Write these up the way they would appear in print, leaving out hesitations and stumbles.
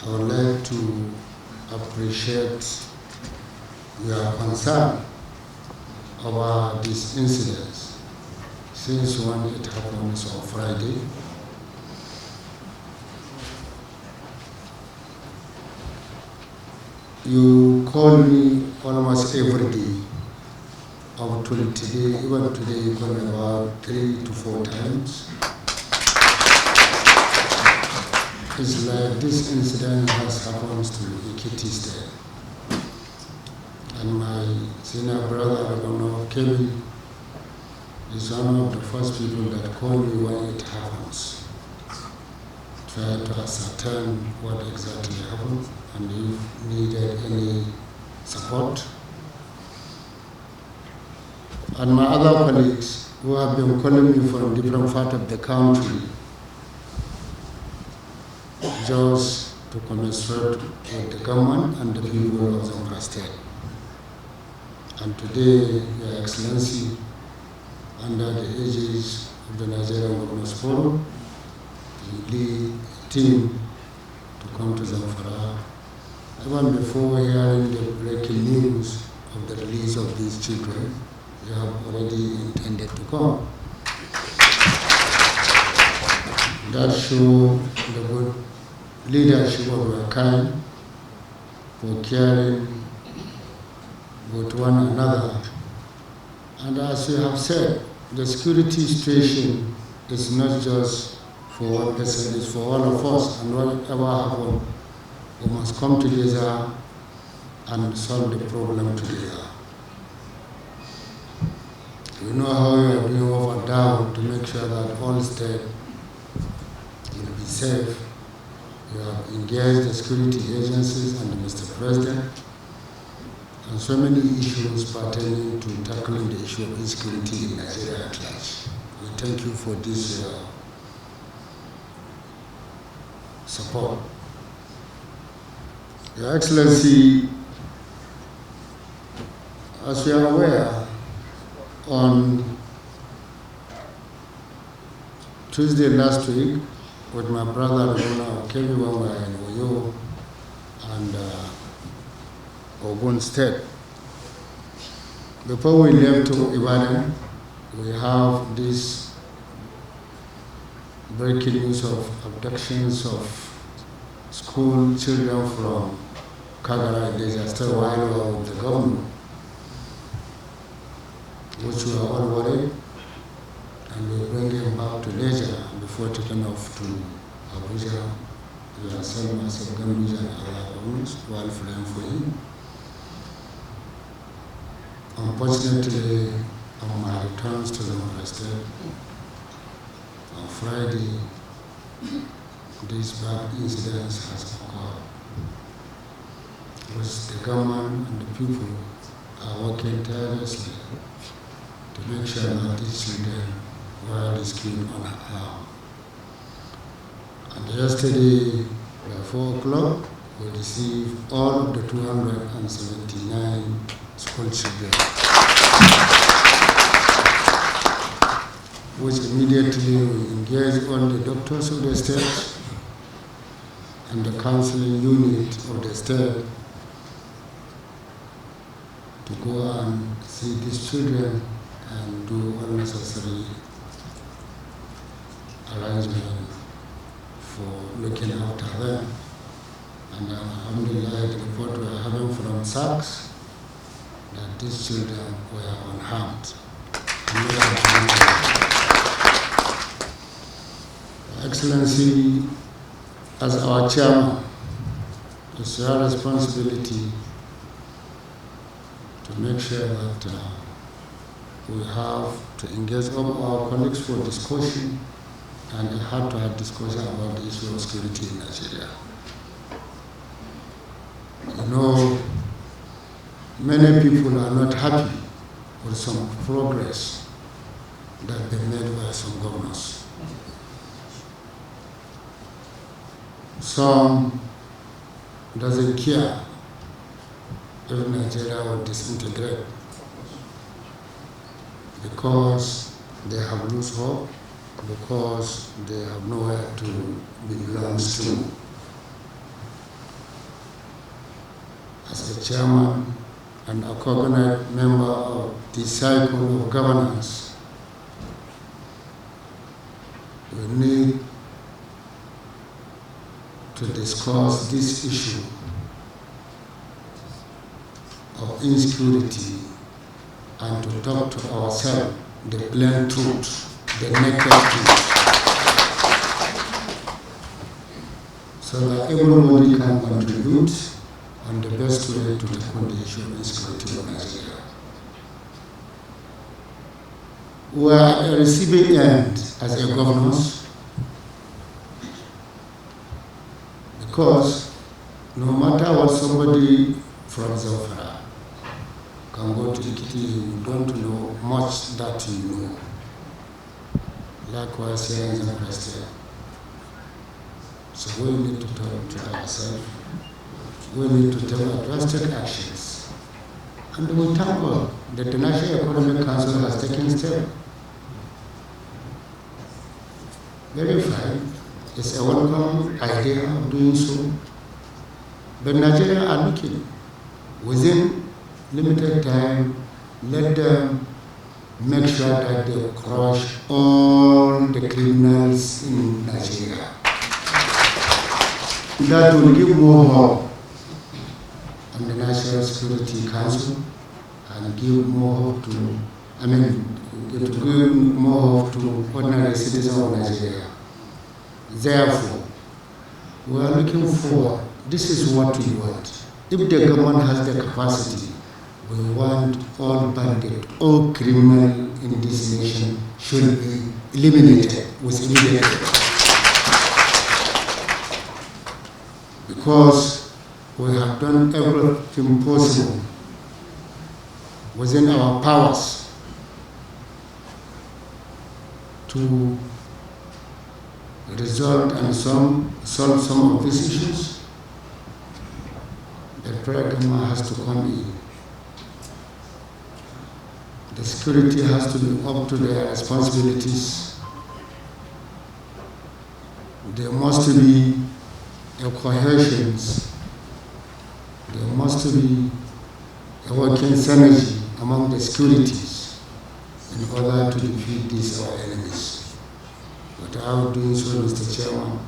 I would like to appreciate your concern over these incidents since when it happens on Friday. You call me almost every day. Up to today, even today, you call me about 3 to 4 times. It's like this incident has happened to Ekiti State. And my senior brother, I don't know, Kevin, is one of the first people that call me when it happens. Try to ascertain what exactly happened and if needed any support. And my other colleagues who have been calling me from different parts of the country just to commiserate with the government and the people of Zamfara State. And today, Your Excellency, under the aegis of the Nigerian Governors Forum, you lead a team to come to Zamfara. Even before hearing the breaking news of the release of these children, you have already intended to come. That shows the good leadership of your kind for caring with one another. And as you have said, the security situation is not just for one person, it's for all of us. And whatever happens, we must come together and solve the problem together. We know how you are doing up and down to make sure that all states will be safe. You have engaged the security agencies and Mr. President on so many issues pertaining to tackling the issue of insecurity in Nigeria at large. We thank you for this support. Your Excellency, as you are aware, on Tuesday last week, with my brother Kevin, we were in Oyo and Ogun State. Before we left to Ibadan, we have this breaking news of abductions of school children from Kagara. They are still while with the government, which we are all worried, and we bring him back to leisure before taking off to Abuja. We are selling myself Ganduja and other governments while flying for him. Unfortunately, on my returns to the State on Friday, this bad incident has occurred, which the government and the people are working tirelessly to make sure that these children were rescued unharmed. And yesterday, by 4 o'clock, we received all of the 279 school children, which immediately we engaged all the doctors of the state and the counseling unit of the state to go and see these children and do all necessary arrangement for looking after them. And alhamdulillah, the report we are having from SACS that these children were unharmed. Excellency, as our chairman, it's your responsibility to make sure that we have to engage all our colleagues for discussion and a heart-to-heart discussion about the issue of security in Nigeria. You know, many people are not happy with some progress that has been made by some governors. Some doesn't care if Nigeria will disintegrate because they have lost hope, because they have nowhere to belong to. as a chairman and a cognate member of the cycle of governance, we need to discuss this issue of insecurity and to talk to ourselves the plain truth, the naked truth, so that everybody can contribute on the best way to tackle the issue of insecurity of Nigeria. We are at a receiving end as a governors, because no matter what somebody from Zamfara can go to Ikiti, you don't know much that you know. Likewise here in Zamfara State. So we need to talk to ourselves. We need to take drastic actions. And we thank God that the National Economic Council has taken steps. Very fine. It's a welcome idea of doing so. But Nigerians are looking. Within limited time, let them make sure that they crush all the criminals in Nigeria. That will give more hope on the National Security Council and give more hope to, it will give more hope to ordinary citizens of Nigeria. Therefore, we are looking forward. This is what we want. If the government has the capacity, we want all bandits, all criminals in this nation should be eliminated with immediate effect. Because we have done everything possible within our powers to resolve and solve some of these issues. The federal government has to come in. The security has to be up to their responsibilities. There must be a cohesion. There must be a working synergy among the securities in order to defeat these our enemies. Without doing so, Mr. Chairman,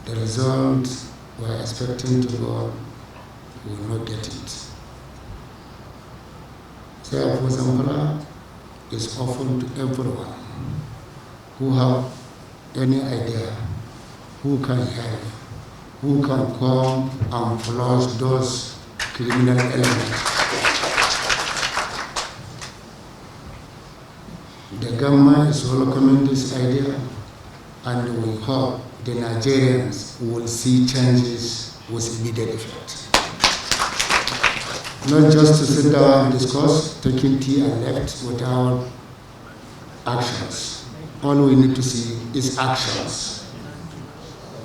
the result we're expecting to go, we will not get it. Therefore, Zamfara is open to everyone who have any idea, who can help, who can come and flush those criminal elements. The government is welcoming this idea, and we hope the Nigerians will see changes with immediate effect. Not just to sit down and discuss, taking tea and left without actions. All we need to see is actions.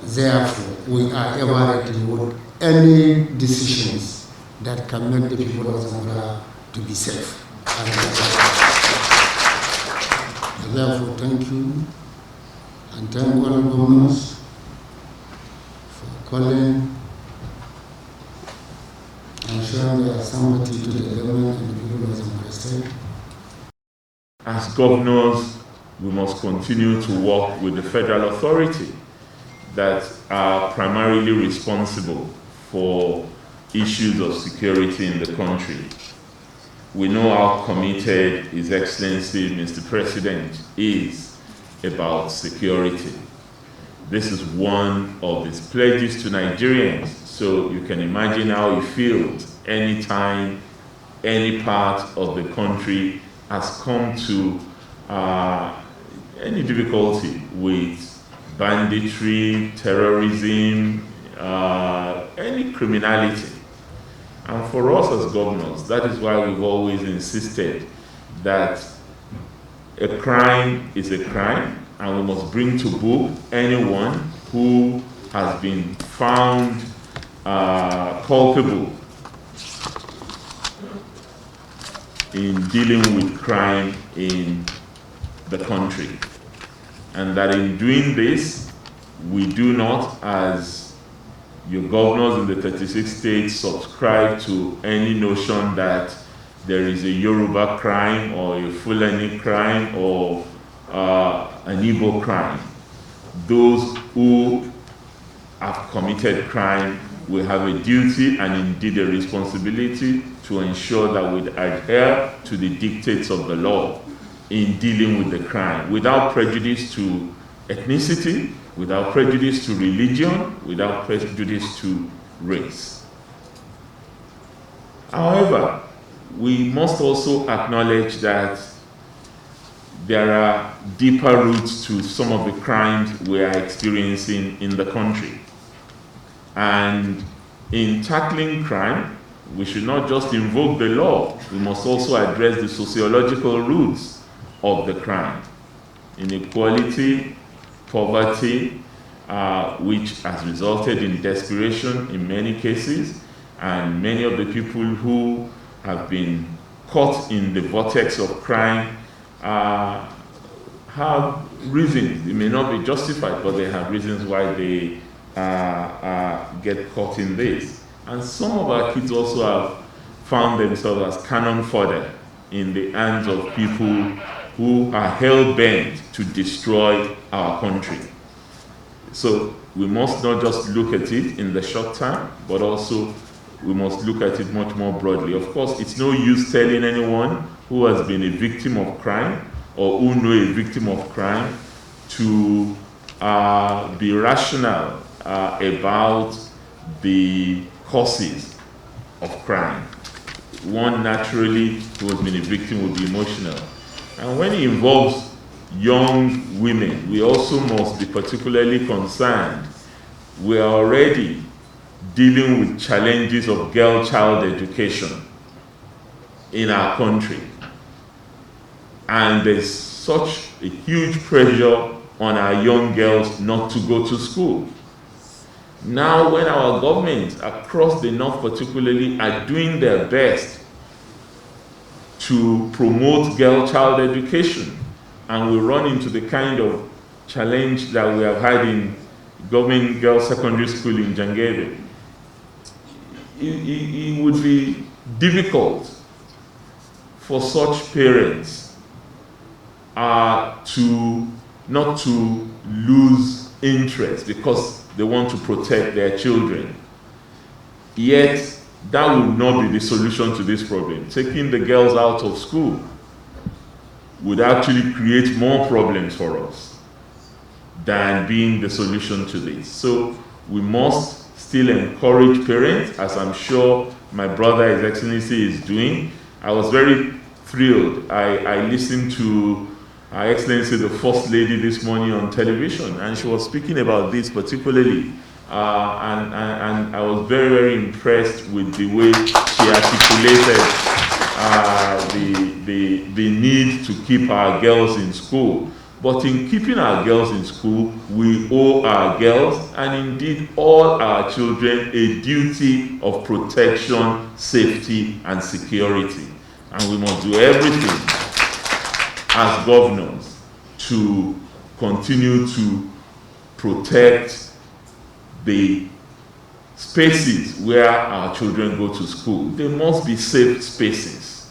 Therefore, we are ever ready with any decisions that can make the people of Zamfara to be safe. Therefore, thank you, and thank all governors for calling and showing their sympathy to the government and the people of Zamfara State. As governors, we must continue to work with the federal authority that are primarily responsible for issues of security in the country. We know how committed His Excellency, Mr. President, is about security. This is one of his pledges to Nigerians, so you can imagine how he feels anytime any part of the country has come to any difficulty with banditry, terrorism, any criminality. And for us as governors, that is why we've always insisted that a crime is a crime, and we must bring to book anyone who has been found culpable in dealing with crime in the country. And that in doing this, we do not, as your governors in the 36 states subscribe to any notion that there is a Yoruba crime or a Fulani crime or an Igbo crime. Those who have committed crime will have a duty and indeed a responsibility to ensure that we adhere to the dictates of the law in dealing with the crime, without prejudice to ethnicity, without prejudice to religion, without prejudice to race. However, we must also acknowledge that there are deeper roots to some of the crimes we are experiencing in the country. And in tackling crime, we should not just invoke the law, we must also address the sociological roots of the crime. Inequality, poverty, which has resulted in desperation in many cases, and many of the people who have been caught in the vortex of crime have reasons. It may not be justified, but they have reasons why they get caught in this. And some of our kids also have found themselves as cannon fodder in the hands of people who are hell-bent to destroy our country. So we must not just look at it in the short term, but also we must look at it much more broadly. Of course, it's no use telling anyone who has been a victim of crime or who know a victim of crime to be rational about the causes of crime. One naturally who has been a victim will be emotional. And when it involves young women, we also must be particularly concerned. We are already dealing with challenges of girl-child education in our country. And there's such a huge pressure on our young girls not to go to school. Now, when our governments across the north particularly are doing their best to promote girl-child education, and we run into the kind of challenge that we have had in government girls secondary school in Jangebe, it would be difficult for such parents to not to lose interest because they want to protect their children. Yet, that would not be the solution to this problem. Taking the girls out of school would actually create more problems for us than being the solution to this. So we must still encourage parents, as I'm sure my brother, His Excellency, is doing. I was very thrilled. I listened to Her Excellency, the First Lady, this morning on television, and she was speaking about this particularly. And I was very, very impressed with the way she articulated the need to keep our girls in school. But in keeping our girls in school, we owe our girls and indeed all our children a duty of protection, safety, and security. And we must do everything as governors to continue to protect the spaces where our children go to school. They must be safe spaces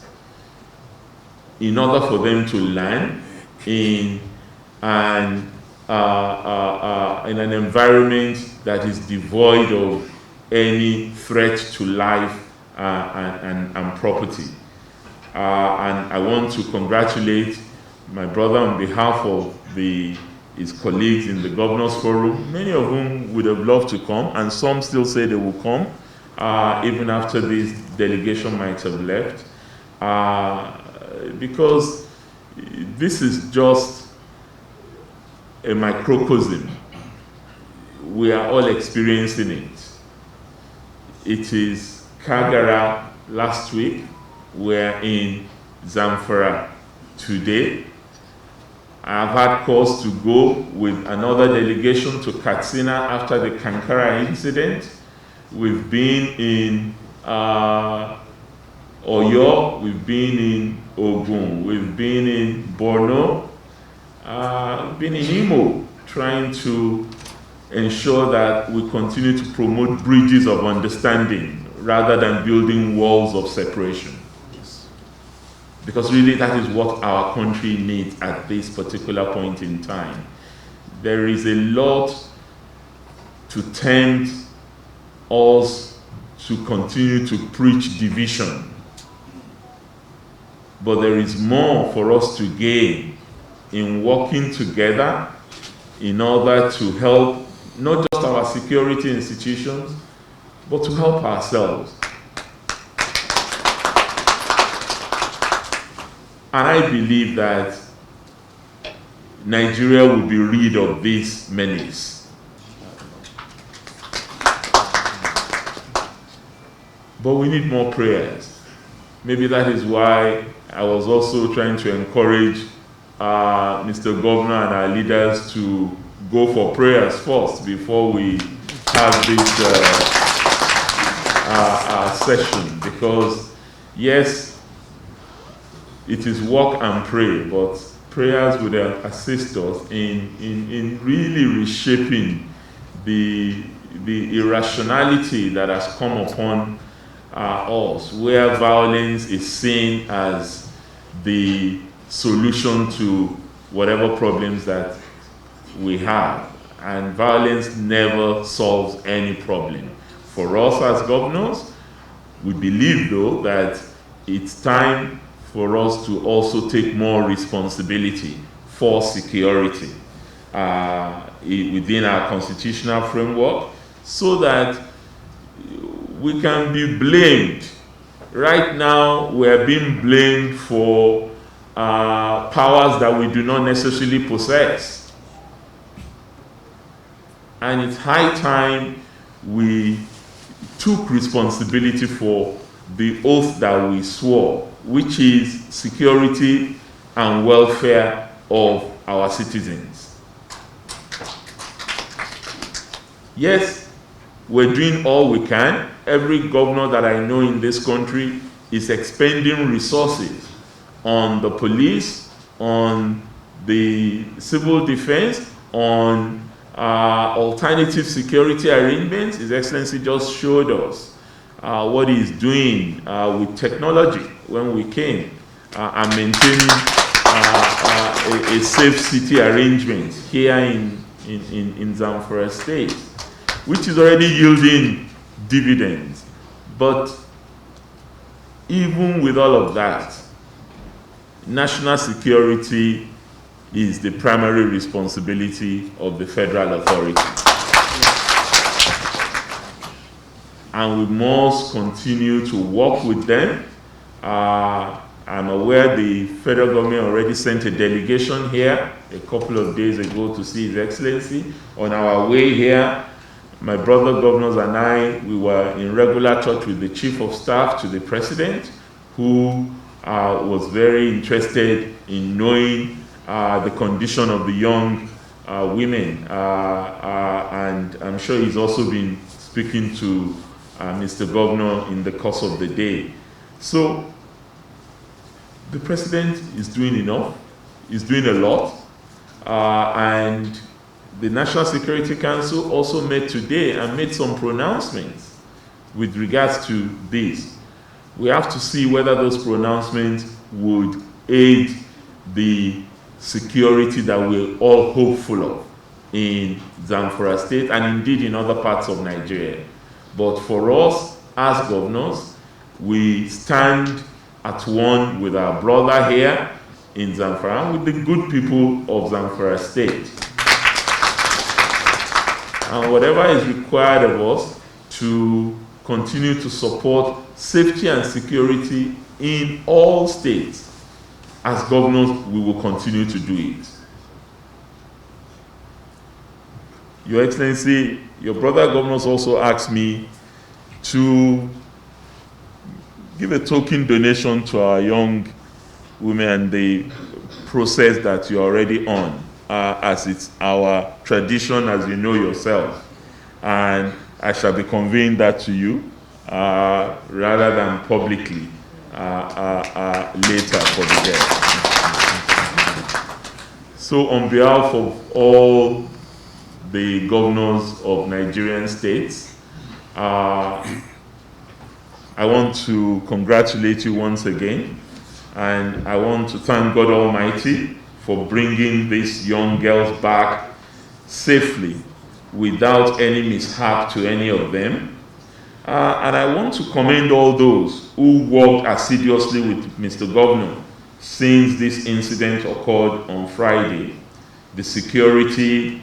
in order for them to learn in an environment that is devoid of any threat to life and property. And I want to congratulate my brother on behalf of his colleagues in the Governor's Forum, many of whom would have loved to come, and some still say they will come, even after this delegation might have left, because this is just a microcosm. We are all experiencing it. It is Kagara last week, we're in Zamfara today. I've had cause to go with another delegation to Katsina after the Kankara incident. We've been in Oyo, we've been in Ogun, we've been in Borno, we've been in Imo, trying to ensure that we continue to promote bridges of understanding rather than building walls of separation. Because really that is what our country needs at this particular point in time. There is a lot to tempt us to continue to preach division. But there is more for us to gain in working together in order to help not just our security institutions, but to help ourselves. And I believe that Nigeria will be rid of this menace. But we need more prayers. Maybe that is why I was also trying to encourage Mr. Governor and our leaders to go for prayers first before we have this session. Because yes, it is walk and pray, but prayers would assist us in really reshaping the irrationality that has come upon us, where violence is seen as the solution to whatever problems that we have. And violence never solves any problem. For us as governors, we believe though that it's time for us to also take more responsibility for security within our constitutional framework, so that we can be blamed. Right now, we are being blamed for powers that we do not necessarily possess. And it's high time we took responsibility for the oath that we swore, which is security and welfare of our citizens. Yes, we're doing all we can. Every governor that I know in this country is expending resources on the police, on the civil defense, on alternative security arrangements. His Excellency just showed us what he's doing with technology when we came and maintaining a safe city arrangement here in Zamfara State, which is already yielding dividends. But even with all of that, national security is the primary responsibility of the federal authority. And we must continue to work with them. I'm aware the federal government already sent a delegation here a couple of days ago to see His Excellency. On our way here, my brother governors and I, we were in regular touch with the Chief of Staff to the President, who was very interested in knowing the condition of the young women. And I'm sure he's also been speaking to Mr. Governor in the course of the day. So the President is doing enough, he's doing a lot, and the National Security Council also met today and made some pronouncements with regards to this. We have to see whether those pronouncements would aid the security that we're all hopeful of in Zamfara State and indeed in other parts of Nigeria. But for us as governors, we stand at one with our brother here in Zamfara, with the good people of Zamfara State. And whatever is required of us to continue to support safety and security in all states, as governors, we will continue to do it. Your Excellency, your brother governors also asked me to give a token donation to our young women and the process that you're already on, as it's our tradition, as you know yourself. And I shall be conveying that to you rather than publicly later for the day. So on behalf of all the governors of Nigerian states. I want to congratulate you once again, and I want to thank God Almighty for bringing these young girls back safely without any mishap to any of them. And I want to commend all those who worked assiduously with Mr. Governor since this incident occurred on Friday. The security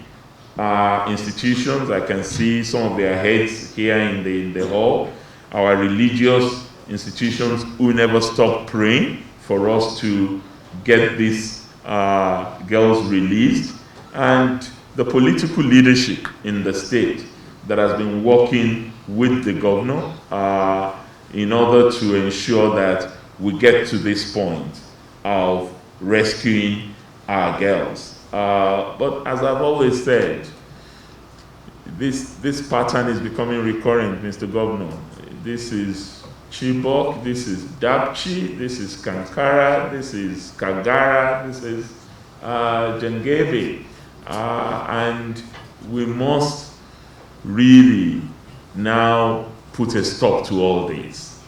institutions, I can see some of their heads here in the hall, our religious institutions who never stop praying for us to get these girls released, and the political leadership in the state that has been working with the governor in order to ensure that we get to this point of rescuing our girls. But as I've always said, this pattern is becoming recurrent, Mr. Governor. This is Chibok, this is Dapchi, this is Kankara, this is Kagara, this is Jengebe. And we must really now put a stop to all this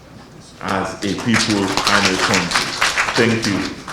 as a people and a country. Thank you.